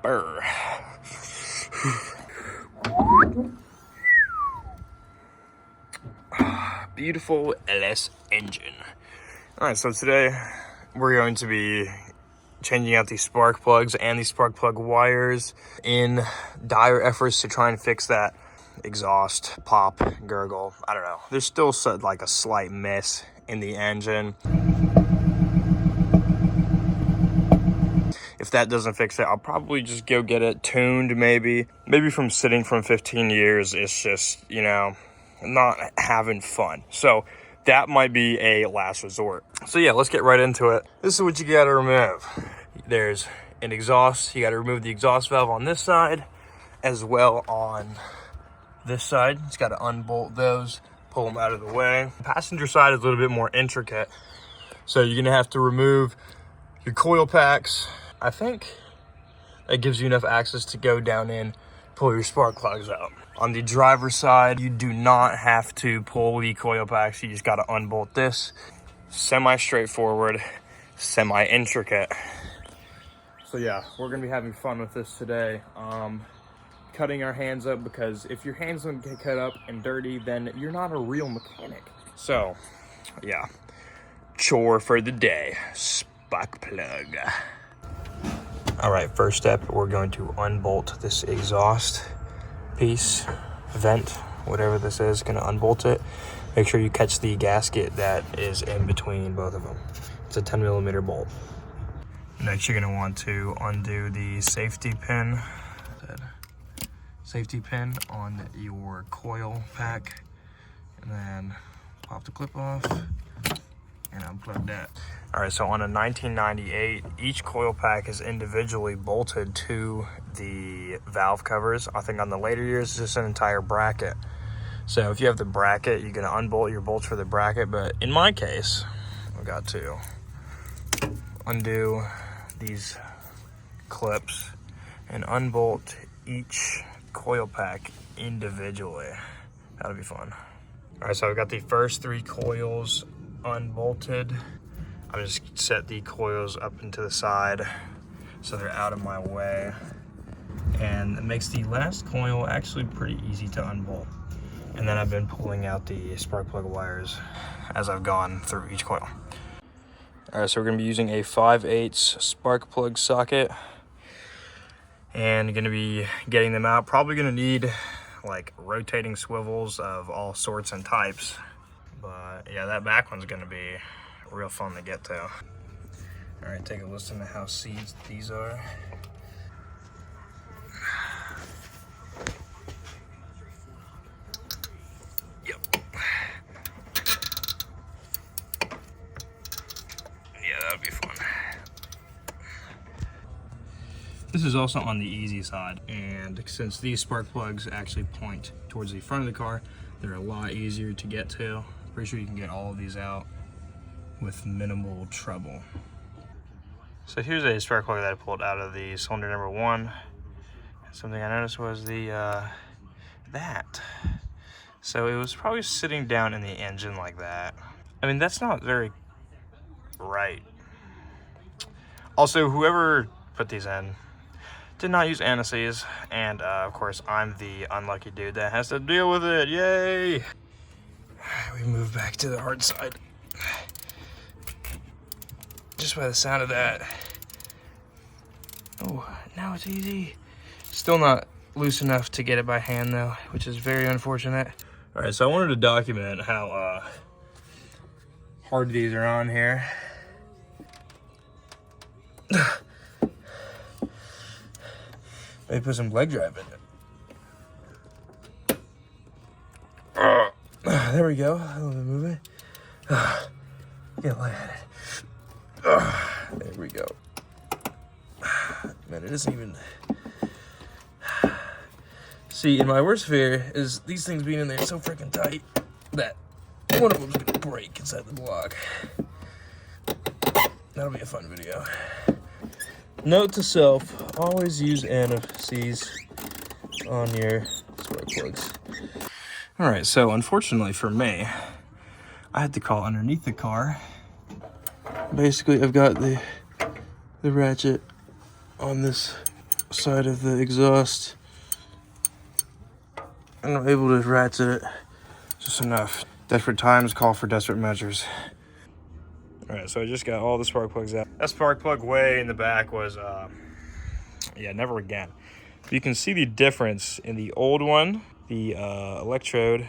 Brr. Beautiful LS engine. All right, so today we're going to be changing out these spark plugs and these spark plug wires in dire efforts to try and fix that exhaust pop gurgle. I don't know. There's still like a slight miss in the engine. If that doesn't fix it, I'll probably just go get it tuned maybe. Maybe from sitting from 15 years, it's just, you know, not having fun. So that might be a last resort. So yeah, let's get right into it. This is what you gotta remove. There's an exhaust. You gotta remove the exhaust valve on this side, as well on this side. It's gotta unbolt those, pull them out of the way. The passenger side is a little bit more intricate. So you're gonna have to remove your coil packs. I think that gives you enough access to go down in, pull your spark plugs out. On the driver's side, you do not have to pull the coil packs. You just got to unbolt this. Semi-straightforward, semi-intricate. So yeah, we're going to be having fun with this today. Cutting our hands up, because if your hands don't get cut up and dirty, then you're not a real mechanic. So yeah, chore for the day, spark plug. All right, first step, we're going to unbolt this exhaust piece, vent, whatever this is, gonna unbolt it. Make sure you catch the gasket that is in between both of them. It's a 10mm bolt. Next, you're gonna want to undo the safety pin on your coil pack, and then pop the clip off and unplug that. All right, so on a 1998, each coil pack is individually bolted to the valve covers. I think on the later years, it's just an entire bracket. So if you have the bracket, you're gonna unbolt your bolts for the bracket. But in my case, I got to undo these clips and unbolt each coil pack individually. That'll be fun. All right, so I've got the first 3 coils unbolted. I'm just set the coils up into the side so they're out of my way, and it makes the last coil actually pretty easy to unbolt. And then I've been pulling out the spark plug wires as I've gone through each coil. All right, so we're gonna be using a 5/8 spark plug socket, and gonna be getting them out. Probably gonna need like rotating swivels of all sorts and types. But yeah, that back one's gonna be real fun to get to. All right, take a listen to how seized these are. Yep. Yeah, that'd be fun. This is also on the easy side, and since these spark plugs actually point towards the front of the car, they're a lot easier to get to. Pretty sure you can get all of these out with minimal trouble. So here's a spark plug that I pulled out of the cylinder number 1. Something I noticed was the that. So it was probably sitting down in the engine like that. I mean, that's not very right. Also, whoever put these in did not use anti-seize, and of course I'm the unlucky dude that has to deal with it. Yay! We move back to the hard side. Just by the sound of that. Oh, now it's easy. Still not loose enough to get it by hand though, which is very unfortunate. All right, so I wanted to document how hard these are on here. Maybe put some leg drive in it. There we go. A little bit moving. Get light at it. There we go. Man, it isn't even. See, and my worst fear is these things being in there so freaking tight that one of them's gonna break inside the block. That'll be a fun video. Note to self: always use anti-seize on your spark plugs. All right, so unfortunately for me, I had to call underneath the car. Basically, I've got the ratchet on this side of the exhaust. And I'm able to ratchet it just enough. Desperate times call for desperate measures. All right, so I just got all the spark plugs out. That spark plug way in the back was, yeah, never again. You can see the difference in the old one, the electrode.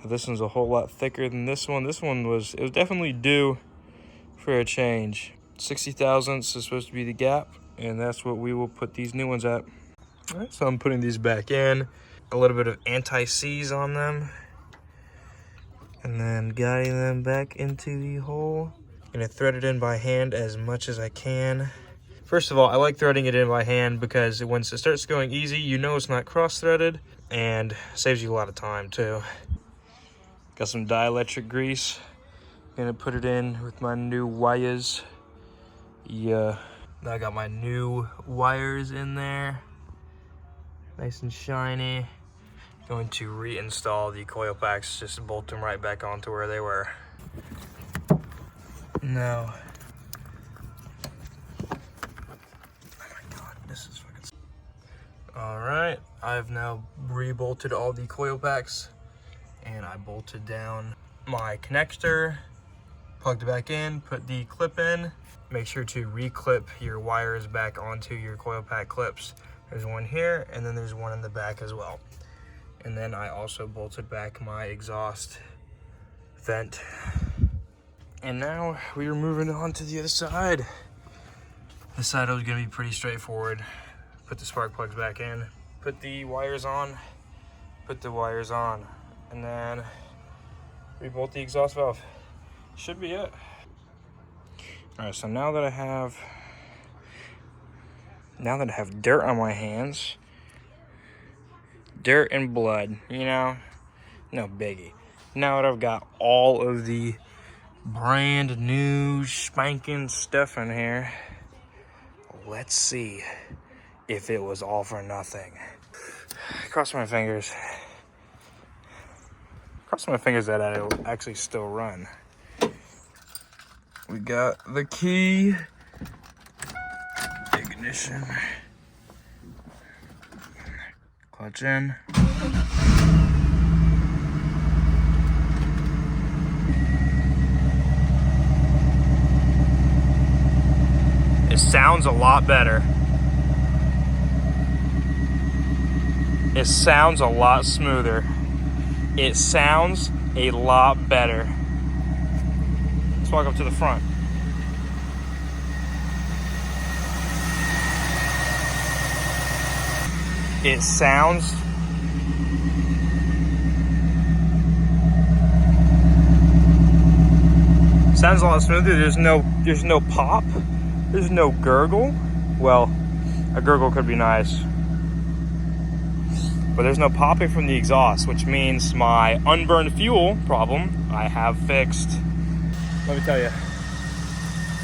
This one's a whole lot thicker than this one. This one was definitely due for a change. 60 thousandths is supposed to be the gap, and that's what we will put these new ones at. All right, so I'm putting these back in. A little bit of anti-seize on them. And then guiding them back into the hole. Gonna thread it in by hand as much as I can. First of all, I like threading it in by hand because once it starts going easy, you know it's not cross-threaded, and saves you a lot of time too. Got some dielectric grease. Gonna put it in with my new wires. Yeah, I got my new wires in there. Nice and shiny. Going to reinstall the coil packs, just bolt them right back onto where they were. Now, oh my God, this is fucking. All right, I've now re-bolted all the coil packs, and I bolted down my connector, plugged it back in, put the clip in. Make sure to re-clip your wires back onto your coil pack clips. There's one here, and then there's one in the back as well. And then I also bolted back my exhaust vent. And now we are moving on to the other side. This side was gonna be pretty straightforward. Put the spark plugs back in, put the wires on, put the wires on, and then rebolt the exhaust valve. Should be it. All right, so now that I have dirt on my hands, dirt and blood, you know, no biggie. Now that I've got all of the brand new spanking stuff in here, let's see if it was all for nothing. Cross my fingers. Cross my fingers that it'll actually still run. We got the key, ignition, clutch in. It sounds a lot better. It sounds a lot smoother. It sounds a lot better. Let's walk up to the front. It sounds a lot smoother. There's no pop. There's no gurgle. Well, a gurgle could be nice. But there's no popping from the exhaust, which means my unburned fuel problem I have fixed. Let me tell you,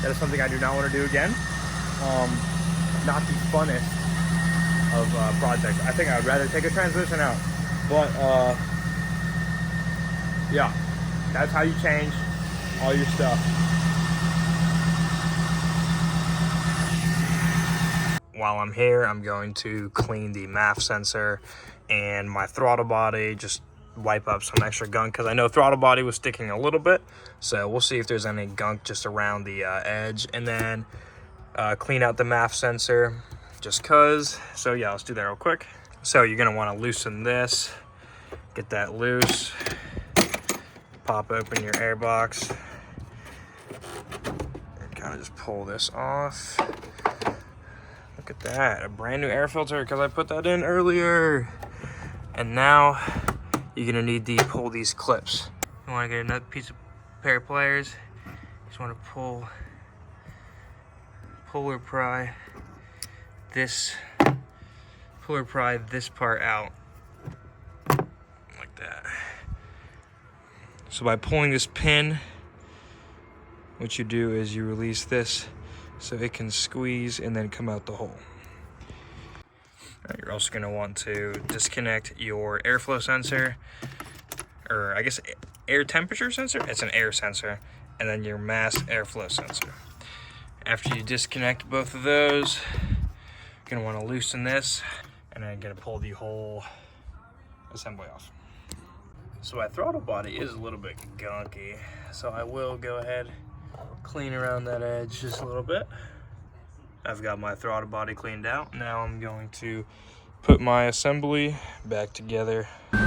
that is something I do not want to do again. Not the funnest of projects. I think I would rather take a transmission out. But yeah, that's how you change all your stuff. While I'm here, I'm going to clean the MAF sensor and my throttle body, just wipe up some extra gunk, because I know throttle body was sticking a little bit, so we'll see if there's any gunk just around the edge, and then clean out the MAF sensor just cause. So yeah, let's do that real quick. So you're gonna want to loosen this, get that loose, pop open your air box, and kind of just pull this off. Look at that, a brand new air filter because I put that in earlier. And now you're gonna need to pull these clips. You wanna get another pair of pliers. You just wanna pull or pry this part out like that. So by pulling this pin, what you do is you release this so it can squeeze and then come out the hole. You're also going to want to disconnect your airflow sensor, or I guess air temperature sensor. It's an air sensor, and then your mass airflow sensor. After you disconnect both of those, Gonna want to loosen this, and I'm gonna pull the whole assembly off. So my throttle body is a little bit gunky, so I will go ahead, clean around that edge just a little bit. I've got my throttle body cleaned out. Now I'm going to put my assembly back together. All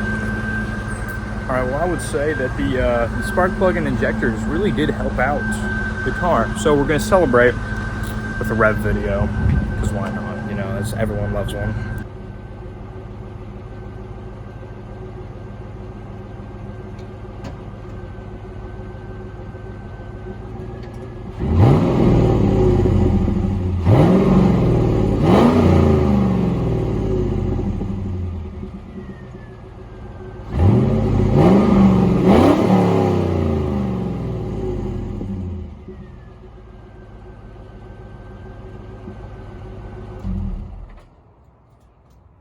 right, well, I would say that the spark plug and injectors really did help out the car. So we're gonna celebrate with a rev video, because why not? You know, as everyone loves one.